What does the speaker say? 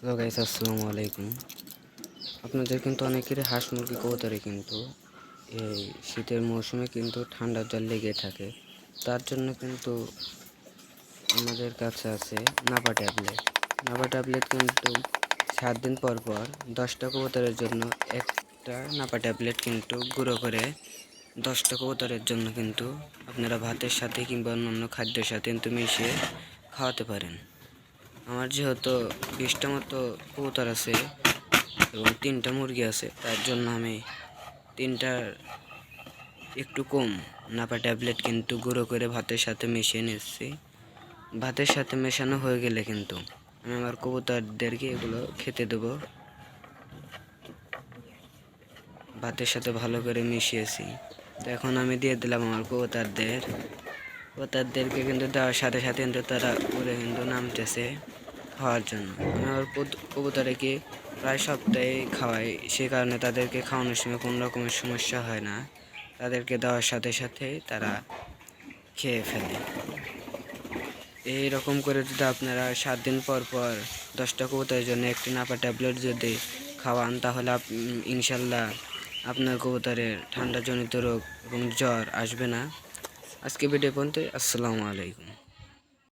Hello guys, আসসালামু আলাইকুম। আপনাদের কিন্তু অনেকেরই হাঁস মুরগি কবুতরে কিন্তু এই শীতের মৌসুমে কিন্তু ঠান্ডার জ্বর লেগে থাকে। তার জন্য কিন্তু আমাদের কাছে আছে নাপা ট্যাবলেট। নাপা ট্যাবলেট কিন্তু 7 দিন পর পর 10টা কবুতরের জন্য একটা নাপা ট্যাবলেট কিন্তু গুঁড়ো করে 10টা কবুতরের জন্য কিন্তু আপনারা ভাতের সাথে কিংবা অন্যান্য খাদ্যের সাথে কিন্তু মিশিয়ে খাওয়াতে পারেন। আমার যেহেতু 20টা মতো কবুতর আছে এবং 3টা মুরগি আছে, তার জন্য আমি 3টার একটু কম নাপা ট্যাবলেট কিন্তু গুঁড়ো করে ভাতের সাথে মিশিয়ে নিচ্ছি। ভাতের সাথে মেশানো হয়ে গেলে কিন্তু আমি আমার কবুতরদেরকে এগুলো খেতে দেবো। ভাতের সাথে ভালো করে মিশিয়েছি, তো এখন আমি দিয়ে দিলাম আমার কবুতরদেরকে কিন্তু দেওয়ার সাথে সাথে কিন্তু তারা উড়ে কিন্তু নামতেছে খাওয়ার জন্য। আমি আমার কবুতরকে প্রায় সপ্তাহে খাওয়াই, সে কারণে তাদেরকে খাওয়ানোর সময় কোনো রকমের সমস্যা হয় না। তাদেরকে দেওয়ার সাথে সাথে তারা খেয়ে ফেলে। এই রকম করে যদি আপনারা 7 দিন পর পর 10টা কবুতরের জন্য একটি নাপা ট্যাবলেট যদি খাওয়ান, তাহলে ইনশাল্লাহ আপনার কবুতরের ঠান্ডাজনিত রোগ এবং জ্বর আসবে না। আজকে ভিডিও পর্যন্ত। আসসালামু আলাইকুম।